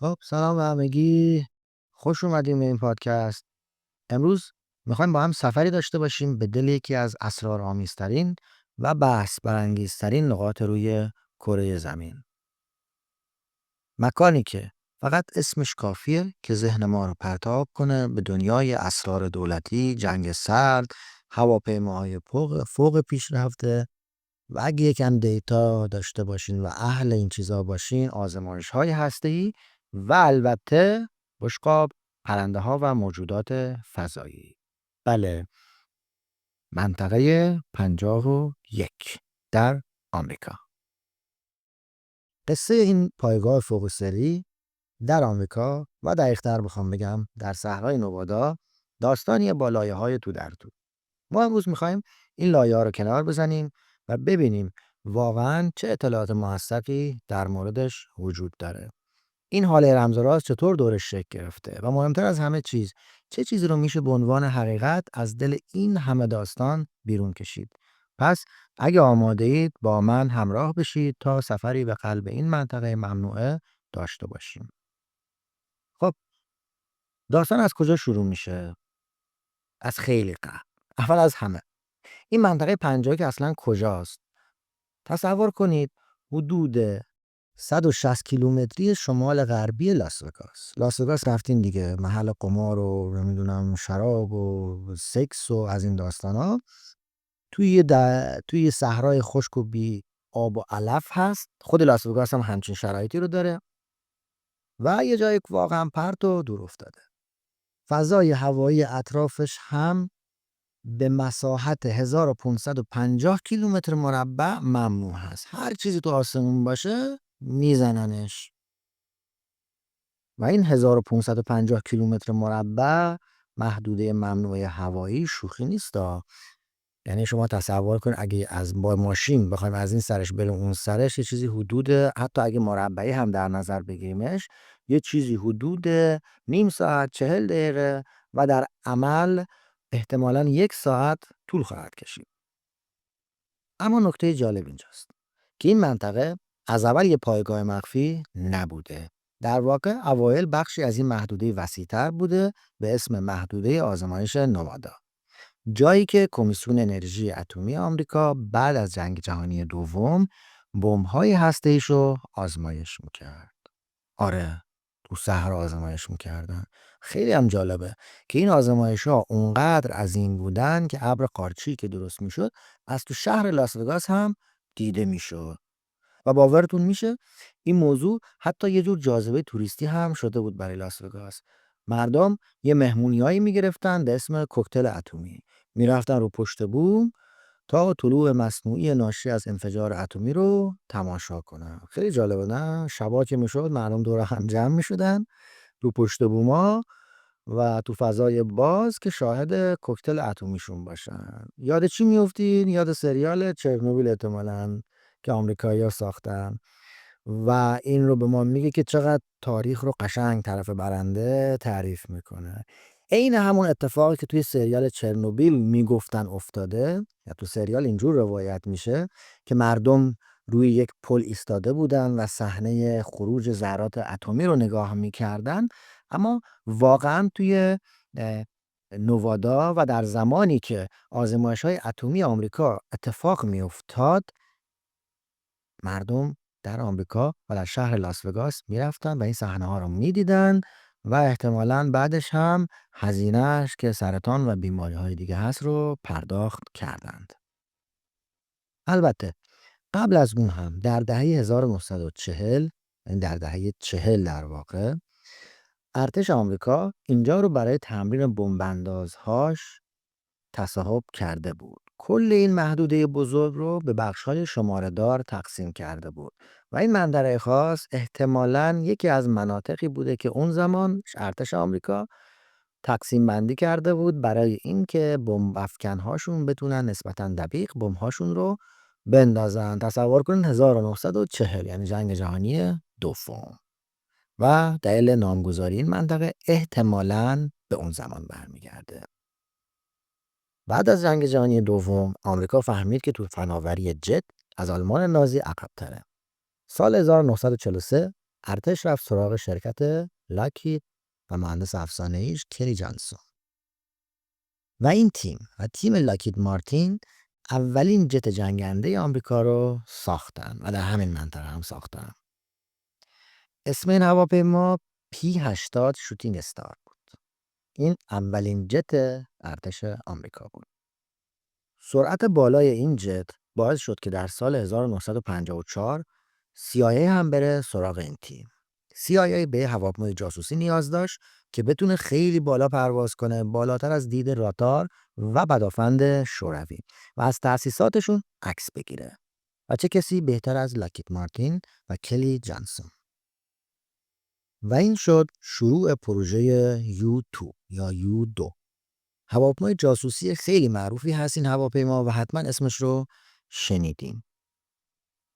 خب سلام به همگی. خوش اومدیم به این پادکست. امروز میخوایم با هم سفری داشته باشیم به دل یکی از اسرارآمیزترین و بحث برانگیزترین نقاط روی کره زمین. مکانی که فقط اسمش کافیه که ذهن ما رو پرتاب کنه به دنیای اسرار دولتی، جنگ سرد، هواپیماهای فوق پیشرفته و اگه یکم دیتا داشته باشین و اهل این چیزا باشین، آزمایش‌های هسته‌ای و البته بشقاب، پرنده ها و موجودات فضایی. بله، منطقه 51 در آمریکا. قصه این پایگاه فوق سری در آمریکا و دقیق‌تر بخوام بگم در صحرای نوادا داستانی با لایه‌های تو در تو. ما امروز می‌خوایم این لایه‌ها رو کنار بزنیم و ببینیم واقعاً چه اطلاعات موثقی در موردش وجود داره. این حاله رمز و راز چطور دورش شکل گرفته و مهمتر از همه چیز چه چیزی رو میشه به عنوان حقیقت از دل این همه داستان بیرون کشید. پس اگه آماده اید با من همراه بشید تا سفری به قلب این منطقه ممنوعه داشته باشیم. خب داستان از کجا شروع میشه؟ از خیلی قبل. اول از همه این منطقه 50 که اصلا کجاست؟ تصور کنید حدود 160 کیلومتری شمال غربی لاس وگاس. لاس وگاس رفتین دیگه، محل قمار و نمیدونم شراب و سکس و از این داستانا. توی صحرای خشک و بی آب و علف هست. خود لاس وگاس هم همچین شرایطی رو داره و یه جای واقعا پرت و دور افتاده. فضای هوایی اطرافش هم به مساحت 1550 کیلومتر مربع ممنوع هست. هر چیزی تو آسمون باشه میزننش. و این 1550 کیلومتر مربع محدوده ممنوعه هوایی شوخی نیستا. یعنی شما تصور کن اگه با ماشین بخوایم از این سرش بریم اون سرش، یه چیزی حدود، حتی اگه مربعی هم در نظر بگیریمش، یه چیزی حدود نیم ساعت 40 دقیقه و در عمل احتمالاً 1 ساعت طول خواهد کشید. اما نکته جالب اینجاست که این منطقه از اول یه پایگاه مخفی نبوده. در واقع اوایل بخشی از این محدوده وسیع‌تر بوده به اسم محدوده آزمایش نوادا. جایی که کمیسیون انرژی اتمی آمریکا بعد از جنگ جهانی دوم بمب‌های هسته‌ایشو آزمایش میکرد. آره، تو صحرا آزمایش میکردن. خیلی هم جالبه که این آزمایش‌ها اونقدر عظیم بودن که ابر قارچی که درست میشد از تو شهر لاس وگاس هم دیده میشد. و باورتون میشه این موضوع حتی یه جور جاذبه توریستی هم شده بود برای لاس وگاس. مردم یه مهمونیایی میگرفتن به اسم کوکتل اتمی. میرفتن رو پشت بوم تا طلوع مصنوعی ناشی از انفجار اتمی رو تماشا کنن. خیلی جالبه نه؟ شبا که میشد مردم دور هم جمع میشدن رو پشت بوما و تو فضای باز که شاهد کوکتل اتمیشون باشن. یاد چی میافتین؟ یاد سریال چرنوبیل احتمالاً که آمریکایی‌ها ساختن و این رو به ما میگه که چقدر تاریخ رو قشنگ طرف برنده تعریف میکنه. عین همون اتفاقی که توی سریال چرنوبیل میگفتن افتاده، یا تو سریال اینجور روایت میشه که مردم روی یک پل ایستاده بودن و صحنه خروج ذرات اتمی رو نگاه میکردن. اما واقعا توی نوادا و در زمانی که آزمایش‌های اتمی آمریکا اتفاق میافتاد، مردم در آمریکا و در شهر لاس وگاس میرفتن و این صحنه ها رو میدیدن و احتمالاً بعدش هم هزینه‌اش که سرطان و بیماری های دیگه هست رو پرداخت کردند. البته قبل از اون هم در دهه 1940، یعنی در دهه 40 در واقع، ارتش آمریکا اینجا رو برای تمرین بمب‌اندازهاش تصاحب کرده بود. کل این محدوده بزرگ رو به بخش‌های شماره‌دار تقسیم کرده بود و این منطقه خاص احتمالاً یکی از مناطقی بوده که اون زمان ارتش آمریکا تقسیم بندی کرده بود برای اینکه بمب افکن‌هاشون بتونن نسبتاً دقیق بمب‌هاشون رو بندازن. تصور کنید 1940، یعنی جنگ جهانی دوم، و دلیل نامگذاری این منطقه احتمالاً به اون زمان برمیگرده. بعد از جنگ جهانی دوم آمریکا فهمید که تو فناوری جت از آلمان نازی عقب تره. سال 1943 ارتش رفت سراغ شرکت لاکهید و مهندس افسانه‌ایش کلی جانسون و این تیم لاکهید مارتین اولین جت جنگنده آمریکا رو ساختن و در همین منطقه هم ساختن. اسم این هواپیما P-80 شوتینگ استار بود. این اولین جت ارتش آمریکا بود. سرعت بالای این جت باعث شد که در سال 1954 CIA هم بره سراغ این تیم. CIA به هواپیمای جاسوسی نیاز داشت که بتونه خیلی بالا پرواز کنه، بالاتر از دید رادار و پدافند شوروی و از تأسیساتشون عکس بگیره. و چه کسی بهتر از لاکهید مارتین و کلی جانسون. و این شد شروع پروژه U2 یا U2. هواپیمای جاسوسی خیلی معروفی هست این هواپیما و حتما اسمش رو شنیدین.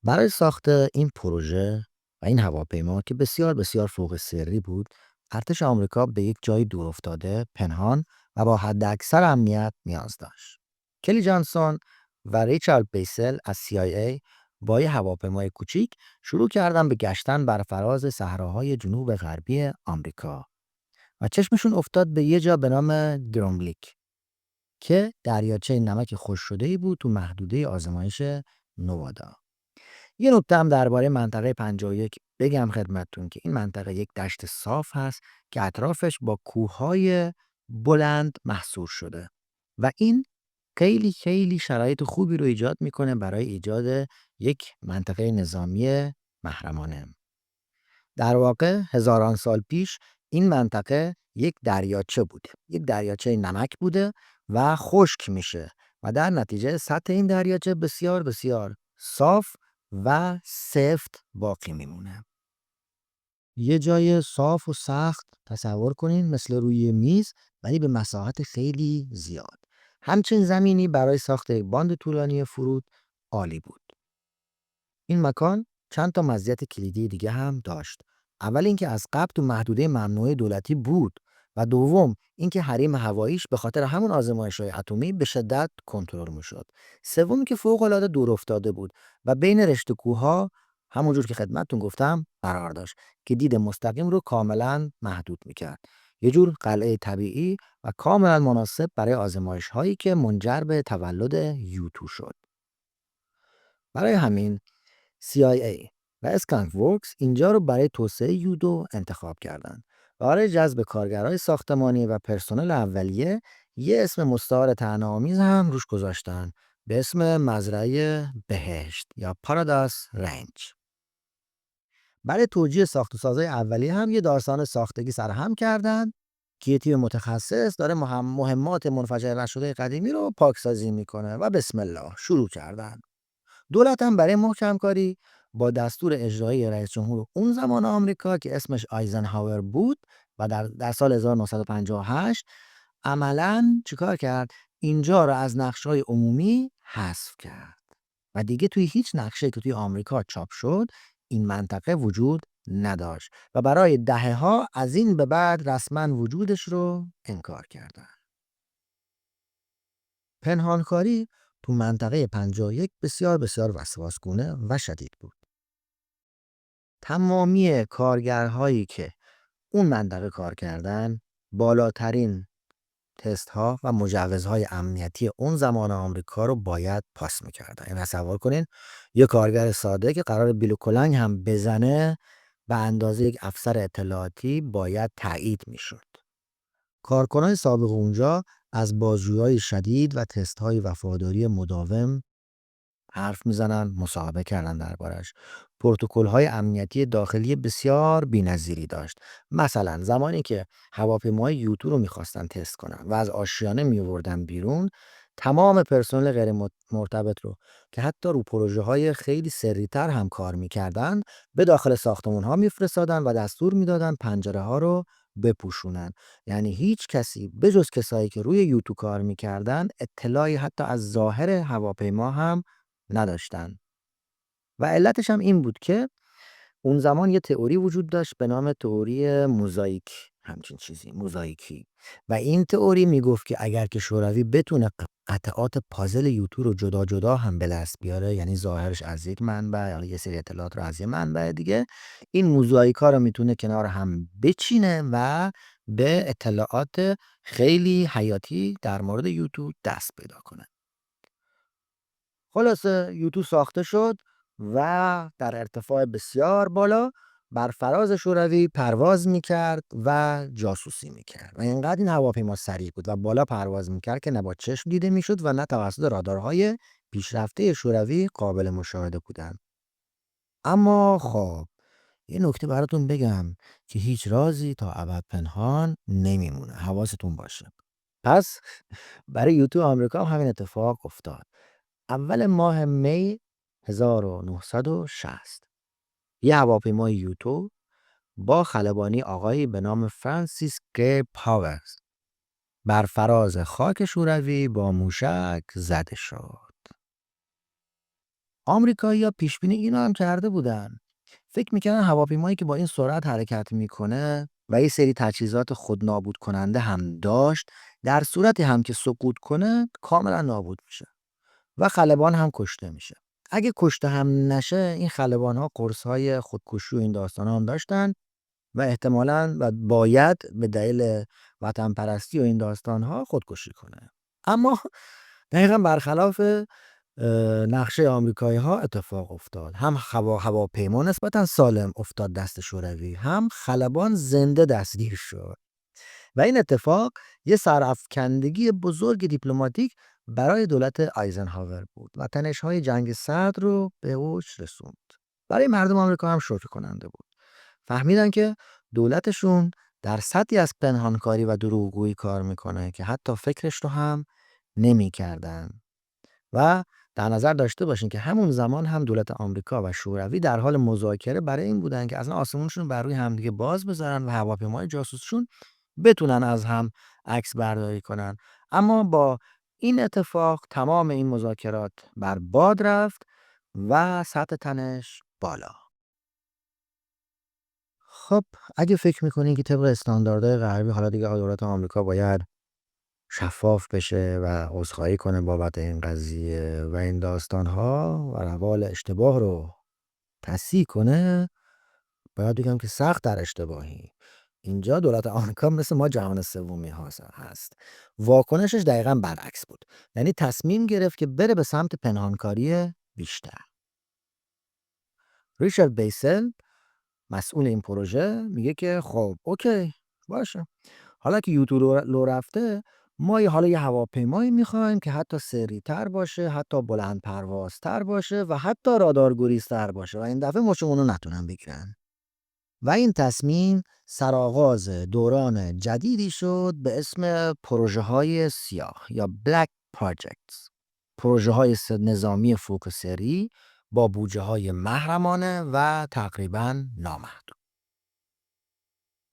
برای ساخت این پروژه و این هواپیما که بسیار بسیار فوق سری بود، ارتش آمریکا به یک جای دورافتاده، پنهان و با حداکثر امنیت نیاز داشت. کلی جانسون و ریچارد بیسل از CIA با یه هواپیمای کوچیک شروع کردن به گشتن بر فراز صحراهای جنوب غربی آمریکا و چشمشون افتاد به یه جا به نام گروملیک که دریاچه نمک خشک‌شده‌ای بود تو محدوده آزمایش نوادا. یه نکته هم درباره منطقه 51 بگم خدمتتون که این منطقه یک دشت صاف هست که اطرافش با کوههای بلند محصور شده و این خیلی خیلی شرایط خوبی رو ایجاد میکنه برای ایجاد یک منطقه نظامی محرمانه. در واقع هزاران سال پیش این منطقه یک دریاچه بود، یک دریاچه نمک بوده و خشک میشه و در نتیجه سطح این دریاچه بسیار بسیار صاف و سفت باقی میمونه. یه جای صاف و سخت تصور کنین مثل روی میز ولی به مساحت خیلی زیاد. همچنین زمینی برای ساخت یک باند طولانی فرود عالی بود. این مکان چند تا مزیت کلیدی دیگه هم داشت. اول اینکه از قبل تو محدوده ممنوعه دولتی بود و دوم اینکه حریم هواییش به خاطر همون آزمایش‌های اتمی به شدت کنترل می‌شد. سوم که فوق‌العاده دورافتاده بود و بین رشته کوه‌ها همونجور که خدمتتون گفتم قرار داشت که دید مستقیم رو کاملا محدود می‌کرد. یه جور قلعه طبیعی و کاملا مناسب برای آزمایش‌هایی که منجر به تولد U2 شد. برای همین CIA و اسکانک ورکس اینجا رو برای توسعه U2 انتخاب کردند. برای جذب کارگرای ساختمانی و پرسنل اولیه یه اسم مستعار طعنه‌آمیز هم روش گذاشتن به اسم مزرعه بهشت یا پاراداس رنج. برای توجیه ساخت و سازای اولیه هم یه داستان ساختگی سرهم کردن که یه تیم متخصص داره مهمات منفجر نشده قدیمی رو پاکسازی میکنه و بسم الله شروع کردن. دولت هم برای محکم کاری با دستور اجرایی رئیس جمهور اون زمان آمریکا که اسمش آیزنهاور بود و در سال 1958 عملاً چیکار کرد؟ اینجا رو از نقشه‌های عمومی حذف کرد و دیگه توی هیچ نقشه‌ای که توی آمریکا چاپ شد این منطقه وجود نداشت و برای دهه‌ها از این به بعد رسما وجودش رو انکار کردن. پنهانکاری تو منطقه 51 بسیار بسیار وسواسگونه و شدید بود. تمامی کارگرهایی که اون منطقه کار کردن بالاترین تست ها و مجوزهای امنیتی اون زمان آمریکا رو باید پاس میکردن. این تصور کنین یه کارگر ساده که قرار بیل و کلنگ هم بزنه به اندازه یک افسر اطلاعاتی باید تایید میشد. کارکنان سابق اونجا از بازجویی‌های شدید و تست‌های وفاداری مداوم حرف میزنن، مصاحبه کردن دربارش. پروتکل‌های امنیتی داخلی بسیار بی‌نظیری داشت. مثلا زمانی که هواپیمای U2 رو می‌خواستن تست کنن و از آشیانه می‌آوردن بیرون، تمام پرسنل غیر مرتبط رو که حتی رو پروژه‌های خیلی سری‌تر هم کار می‌کردن، به داخل ساختمان‌ها می‌فرستادن و دستور می‌دادن پنجره‌ها رو بپوشونن. یعنی هیچ کسی بجز کسایی که روی U2 کار می‌کردن، اطلاعی حتی از ظاهر هواپیما هم نداشتن. و علتش هم این بود که اون زمان یه تئوری وجود داشت به نام تئوری موزاییک، همچین چیزی، موزاییکی. و این تئوری میگفت که اگر که شوروی بتونه قطعات پازل یوتیوب رو جدا جدا هم به دست بیاره، یعنی ظاهرش از یک منبع یا یه سری اطلاعات رو از یه منبع دیگه، این موزاییکا رو میتونه کنار هم بچینه و به اطلاعات خیلی حیاتی در مورد یوتیوب دست پیدا کنه. خلاصه یوتیوب ساخته شد و در ارتفاع بسیار بالا بر فراز شوروی پرواز میکرد و جاسوسی میکرد و اینقدر این هواپیما سریع بود و بالا پرواز میکرد که نه با چشم دیده میشد و نه توسط رادارهای پیشرفته شوروی قابل مشاهده بودند. اما خب یه نکته براتون بگم که هیچ رازی تا ابد پنهان نمیمونه، حواستون باشه. پس برای یوتیوب آمریکا هم همین اتفاق افتاد. اول ماه می 1960 یه هواپیمای یوتو با خلبانی آقایی به نام فرانسیس گری پاورز بر فراز خاک شوروی با موشک زده شد. آمریکایی‌ها پیش بینی اینو هم کرده بودن. فکر میکنن هواپیمایی که با این سرعت حرکت میکنه و یه سری تجهیزات خودنابود کننده هم داشت، در صورتی هم که سقوط کنه کاملا نابود میشه و خلبان هم کشته میشه. اگه کشته هم نشه این خلبان ها قرص های خودکشی و این داستان هم داشتن و احتمالاً و باید به دلیل وطن پرستی و این داستان ها خودکشی کنه. اما دقیقا برخلاف نقشه آمریکایی ها اتفاق افتاد. هم هواپیما نسبتا سالم افتاد دست شوروی، هم خلبان زنده دستگیر شد و این اتفاق یه سرافکندگی بزرگ دیپلماتیک برای دولت آیزنهاور بود و تنش‌های جنگ سرد رو به اوج رسوند. برای مردم آمریکا هم شوکه کننده بود. فهمیدن که دولتشون در سطحی از پنهانکاری و دروغگویی کار میکنه که حتی فکرش رو هم نمی‌کردن. و در نظر داشته باشین که همون زمان هم دولت آمریکا و شوروی در حال مذاکره برای این بودن که اصلا آسمونشون بر روی همدیگه باز بذارن و هواپیمای جاسوسشون بتونن از هم عکس برداری کنن. اما با این اتفاق تمام این مذاکرات بر باد رفت و سطح تنش بالا. خب اگه فکر میکنین که طبق استانداردهای غربی حالا دیگه دولت آمریکا باید شفاف بشه و عذرخواهی کنه بابت این قضیه و این داستان‌ها و روال اشتباه رو تصحیح کنه، باید بگم که سخت در اشتباهی. اینجا دولت آمریکا مثل ما جهان سومی هست. واکنشش دقیقاً برعکس بود. یعنی تصمیم گرفت که بره به سمت پنهانکاری بیشتر. ریچارد بیسل مسئول این پروژه میگه که خب اوکی باشه، حالا که یوتیوب لو رفته ما یه هواپیمایی میخوایم که حتی سریعتر باشه، حتی بلند پروازتر باشه و حتی رادارگریزتر باشه و این دفعه مچمون رو نتونن بگیرن. و این تصمیم سرآغاز دوران جدیدی شد به اسم پروژه های سیاه یا Black Projects. پروژه های نظامی فوق سری با بودجه های محرمانه و تقریباً نامحدود.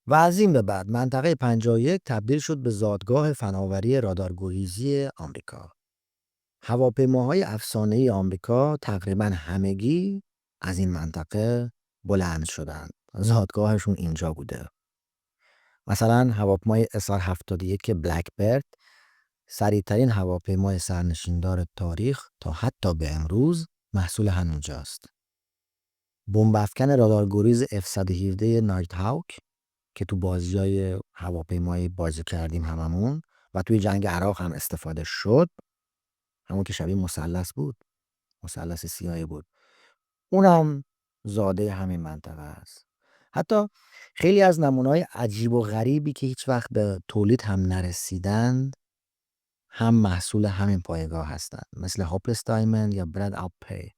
و از این به بعد منطقه 51 تبدیل شد به زادگاه فناوری رادارگریزی آمریکا. هواپیماهای افسانه‌ای آمریکا تقریباً همگی از این منطقه بلند شدند. زادگاهشون اینجا بوده. مثلا هواپیمای SR-71 بلک برد سریعترین هواپیمای سرنشیندار تاریخ تا حتی به امروز محصول همونجاست. بمب افکن رادارگریز F-117 نایت هاوک که تو بازی‌های هواپیمایی بازی کردیم هممون و توی جنگ عراق هم استفاده شد، همون که شبیه مثلث بود، مثلث سیاهی بود، اونم زاده همین منطقه است. حتی خیلی از نمونه‌های عجیب و غریبی که هیچ وقت به تولید هم نرسیدند هم محصول همین پایگاه هستند، مثل هاپلس دایموند یا براد آلپی.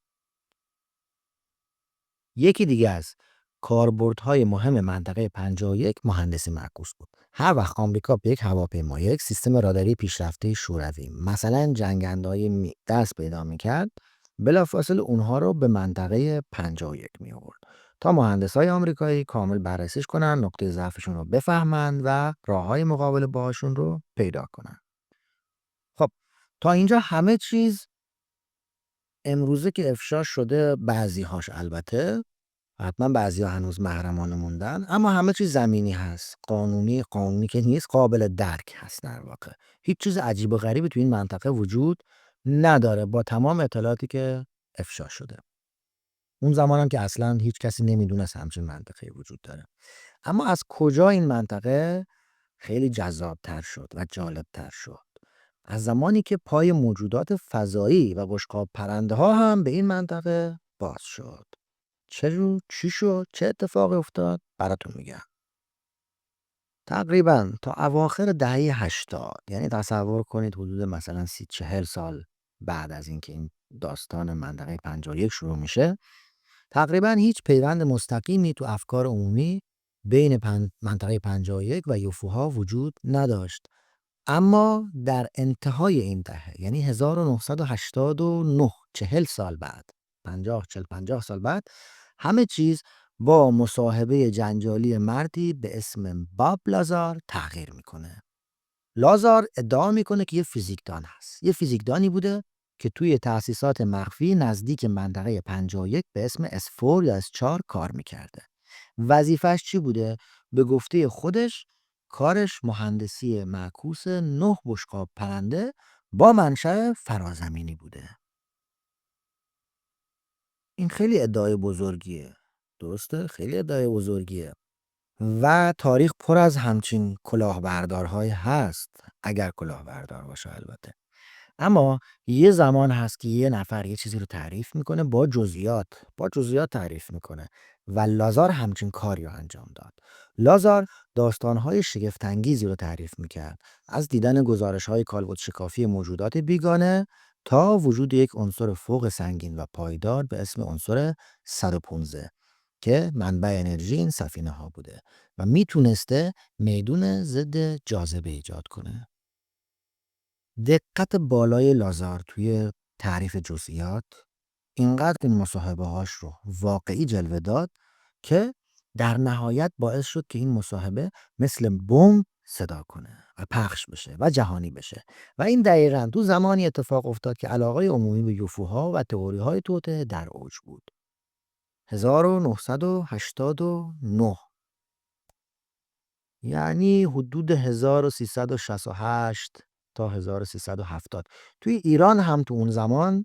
یکی دیگه از کاربردهای مهم منطقه 51 مهندسی معکوس بود. هر وقت آمریکا به یک هواپیما یا یک سیستم راداری پیشرفته شوروی مثلا جنگندهای میگ دست پیدا میکرد، بلافاصله اونها رو به منطقه 51 می آورد تا مهندسای آمریکایی کامل بررسیش کنن، نقطه ضعفشون رو بفهمند و راههای مقابله باهاشون رو پیدا کنن. خب تا اینجا همه چیز امروزه که افشا شده، بعضی هاش البته حتما بعضیا هنوز محرمانه موندن، اما همه چیز زمینی هست، قانونی که نیست، قابل درک هست. در واقع هیچ چیز عجیب و غریبی تو این منطقه وجود نداره با تمام اطلاعاتی که افشا شده. اون زمانم که اصلا هیچ کسی نمیدونست همچین منطقه وجود داره. اما از کجا این منطقه خیلی جذابتر شد و جالبتر شد؟ از زمانی که پای موجودات فضایی و بشقاب پرنده ها هم به این منطقه باز شد. چی شد؟ چه اتفاقی افتاد؟ براتون میگم. تقریبا تا اواخر دهه 80، یعنی تصور کنید حدود مثلا 30-40 سال بعد از اینکه این داستان منطقه 51 شروع میشه، تقریبا هیچ پیوند مستقیمی تو افکار عمومی بین منطقه 51 و یوفوها وجود نداشت. اما در انتهای این دهه، یعنی 1989، 40 سال بعد، 50 سال بعد، همه چیز با مصاحبه جنجالی مردی به اسم باب لازار تغییر میکنه. لازار ادعا میکنه که یه فیزیکدان هست. یه فیزیکدانی بوده که توی تأسیسات مخفی نزدیک منطقه 51 به اسم S4 یا S4 کار میکرده. وظیفش چی بوده؟ به گفته خودش کارش مهندسی معکوس 9 بشقاب پرنده با منشأ فرازمینی بوده. این خیلی ادعای بزرگیه. درسته؟ خیلی ادعای بزرگیه. و تاریخ پر از همچین کلاهبردارهای هست، اگر کلاهبردار باشه البته. اما یه زمان هست که یه نفر یه چیزی رو تعریف میکنه با جزئیات تعریف میکنه و لازار همچین کاری رو انجام داد. لازار داستانهای شگفت‌انگیزی رو تعریف میکرد، از دیدن گزارش‌های کالبد شکافی موجودات بیگانه تا وجود یک عنصر فوق سنگین و پایدار به اسم عنصر 115 که منبع انرژی این سفینه ها بوده و میتونسته میدون ضد جاذبه ایجاد کنه. دقت بالای لازار توی تعریف جزئیات اینقدر این مصاحبه هاش رو واقعی جلوه داد که در نهایت باعث شد که این مصاحبه مثل بمب صدا کنه و پخش بشه و جهانی بشه. و این دقیقاً تو زمانی اتفاق افتاد که علاقه عمومی به یوفوها و تئوری های توطئه در اوج بود. 1989، یعنی حدود 1368 تا 1370. توی ایران هم تو اون زمان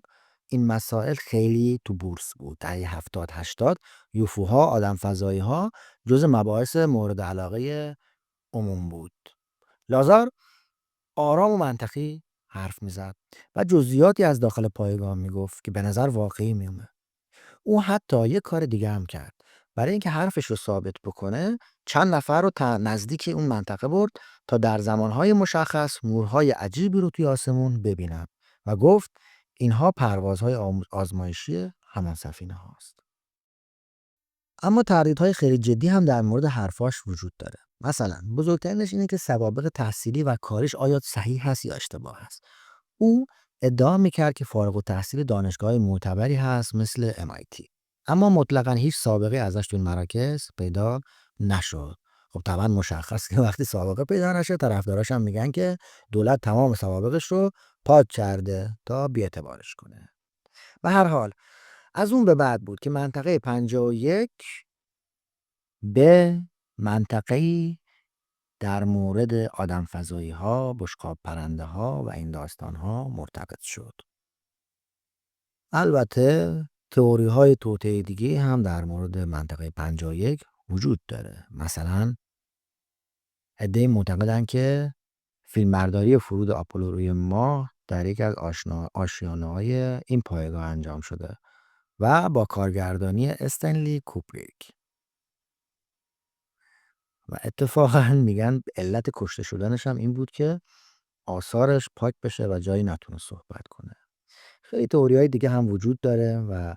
این مسائل خیلی تو بورس بود. دهه 70-80 یوفوها، آدم فضایی ها جز مباحث مورد علاقه عموم بود. لازار آرام و منطقی حرف میزد و جزئیاتی از داخل پایگاه میگفت که به نظر واقعی میومد. او حتی یه کار دیگه هم کرد. برای اینکه حرفش رو ثابت بکنه چند نفر رو نزدیک اون منطقه برد تا در زمانهای مشخص نورهای عجیبی رو توی آسمون ببینن و گفت اینها پروازهای آزمایشی همان سفینه هاست. اما تردیدهای خیلی جدی هم در مورد حرفاش وجود داره. مثلا بزرگترینش اینه که سوابق تحصیلی و کاریش آیا صحیح هست یا اشتباه هست. او ادعا میکرد که فارغ التحصیل دانشگاه معتبری هست مثل MIT، اما مطلقاً هیچ سابقه ازش تو این مراکز پیدا نشد. خب طبعا مشخص که وقتی سابقه پیدا نشه طرفداراش هم میگن که دولت تمام سوابقش رو پاک کرده تا بی‌اعتبارش کنه. به هر حال از اون به بعد بود که منطقه 51 به منطقه‌ای در مورد آدم فضایی ها، بشقاب پرنده ها و این داستان ها مرتبط شد. البته تئوری های توطئه دیگه هم در مورد منطقه 51 وجود داره. مثلا عده‌ای معتقدن که فیلمبرداری فرود آپولو روی ماه در یک از آشیانه‌های این پایگاه انجام شده و با کارگردانی استنلی کوبریک. و اتفاقا میگن علت کشته شدنش هم این بود که آثارش پاک بشه و جایی نتونه صحبت کنه. خیلی تئوری‌های دیگه هم وجود داره و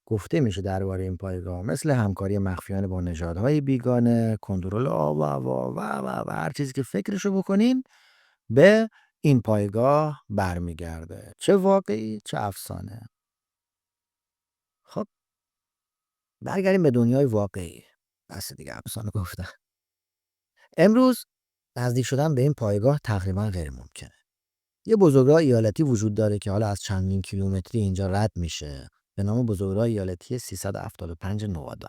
گفته میشه درباره این پایگاه، مثل همکاری مخفیانه با نژادهای بیگانه، کنترل آب و هوا و هر چیزی که فکرشو بکنین به این پایگاه برمیگرده، چه واقعی چه افسانه. خب برگردیم به دنیای واقعی. بس دیگه افسانه گفتم. امروز نزدیک شدن به این پایگاه تقریبا غیر ممکنه. یه بزرگراه ایالتی وجود داره که حالا از چندین کیلومتری اینجا رد میشه به نام بزرگراه ایالتی 375 نوادا.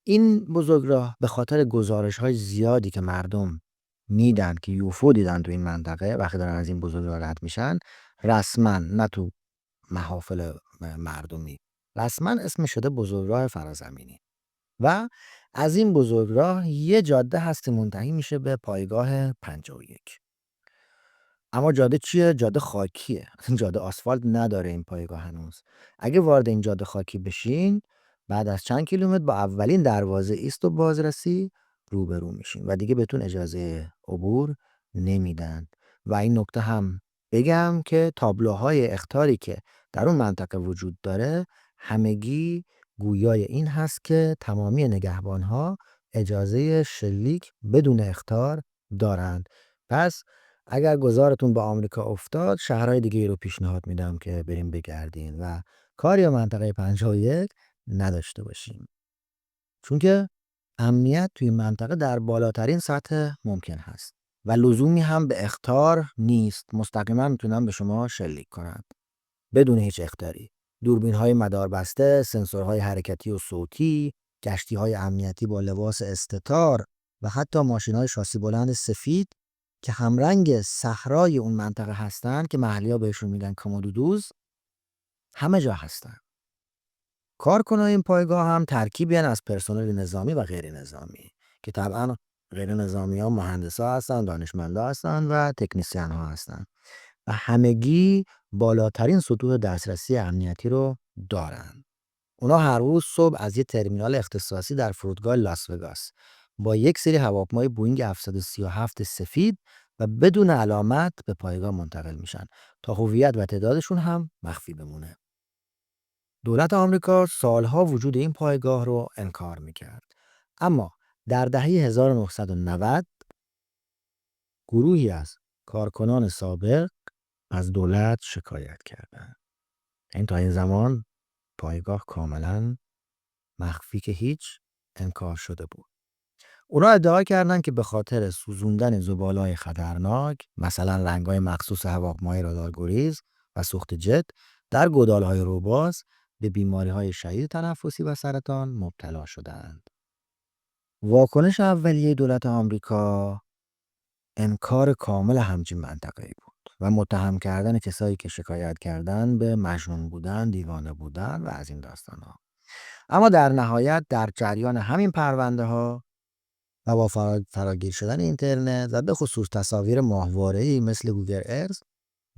این بزرگراه به خاطر گزارش‌های زیادی که مردم میدن که یوفو دیدن تو این منطقه وقتی دارن از این بزرگراه رد میشن، رسما نه تو محافل مردمی، رسما اسم شده بزرگراه فرازمینی و از این بزرگراه یه جاده هست منتهی میشه به پایگاه 51. اما جاده چیه؟ جاده خاکیه. جاده آسفالت نداره این پایگاه هنوز. اگه وارد این جاده خاکی بشین، بعد از چند کیلومتر با اولین دروازه ایست و بازرسی روبرو میشین و دیگه بهتون اجازه عبور نمیدن. و این نکته هم بگم که تابلوهای اخطاری که در اون منطقه وجود داره همگی گویای این هست که تمامی نگهبانها اجازه شلیک بدون اخطار دارند. پس اگر گذارتون به آمریکا افتاد، شهرهای دیگه رو پیشنهاد میدم که بریم بگردین و کاری به منطقه 51 نداشته باشیم. چون که امنیت توی منطقه در بالاترین سطح ممکن هست و لزومی هم به اخطار نیست. مستقیما میتونن به شما شلیک کنند بدون هیچ اخطاری. دوربین‌های مداربسته، سنسورهای حرکتی و صوتی، کشتی‌های امنیتی با لباس استتار و حتی ماشین‌های شاسی بلند سفید که همرنگ صحرای اون منطقه هستن که محلی‌ها بهشون میگن کمودودوز، همه جا هستن. کارکنای این پایگاه هم ترکیبی از پرسنل نظامی و غیر نظامی که طبعا غیر نظامی ها مهندسا هستن، دانشمندا هستن و تکنیسیان ها هستن و همگی بالاترین سطوح دسترسی امنیتی رو دارن. اونا هر روز صبح از یه ترمینال اختصاصی در فرودگاه لاس وگاس با یک سری هواپیمای بوینگ 737 سفید و بدون علامت به پایگاه منتقل میشن تا هویت و تعدادشون هم مخفی بمونه. دولت آمریکا سالها وجود این پایگاه رو انکار میکرد. اما در دهه 1990 گروهی از کارکنان سابق از دولت شکایت کردند. این تا این زمان پایگاه کاملا مخفی که هیچ انکار شده بود. اونا ادعا کردند که به خاطر سوزوندن زباله‌های خطرناک، مثلا رنگ‌های مخصوص هواپیمای رادارگریز و سوخت جت در گودال‌های روباز به بیماری‌های شدید تنفسی و سرطان مبتلا شدند. واکنش اولیه دولت آمریکا انکار کامل همچین منطقه‌ای بود و متهم کردن کسایی که شکایت کردند به مجنون بودن، دیوانه بودن و از این داستان‌ها. اما در نهایت در جریان همین پرونده‌ها و با فراگیر شدن اینترنت و به خصوص تصاویر ماهواره‌ای مثل گوگل ارث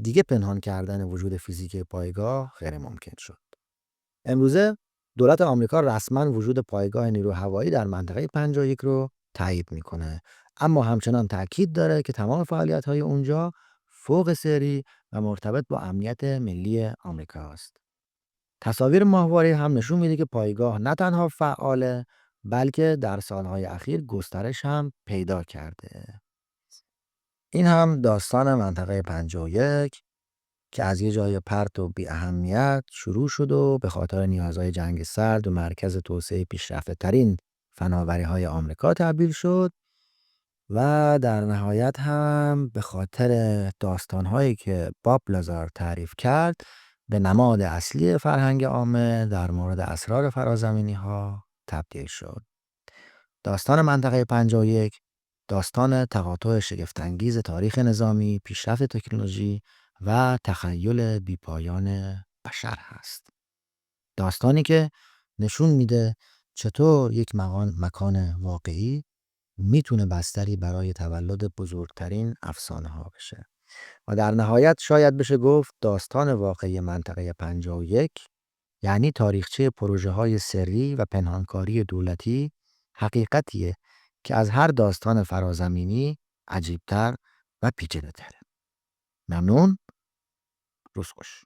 دیگه پنهان کردن وجود فیزیکی پایگاه غیر ممکن شد. امروزه دولت آمریکا رسما وجود پایگاه نیرو هوایی در منطقه 51 رو تایید میکنه، اما همچنان تاکید داره که تمام فعالیت‌های اونجا فوق سری و مرتبط با امنیت ملی آمریکا است. تصاویر ماهواره هم نشون میده که پایگاه نه تنها فعاله بلکه در سالهای اخیر گسترش هم پیدا کرده. این هم داستان منطقه 51 که از یه جای پرت و بی اهمیت شروع شد و به خاطر نیازهای جنگ سرد و مرکز توسعه پیشرفته ترین فناوری‌های آمریکا تبدیل شد و در نهایت هم به خاطر داستان‌هایی که باب لازار تعریف کرد به نماد اصلی فرهنگ عامه در مورد اسرار فرازمینی‌ها تبدیل شد. داستان منطقه 51 داستان تقاطع شگفت‌انگیز تاریخ نظامی، پیشرفت تکنولوژی و تخیل بیپایان بشر هست. داستانی که نشون میده چطور یک مکان واقعی میتونه بستری برای تولد بزرگترین افسانه ها بشه. و در نهایت شاید بشه گفت داستان واقعی منطقه 51 یعنی تاریخچه پروژه های سری و پنهانکاری دولتی حقیقتیه که از هر داستان فرازمینی عجیبتر و پیچیده‌تره. ممنون. روز خوش.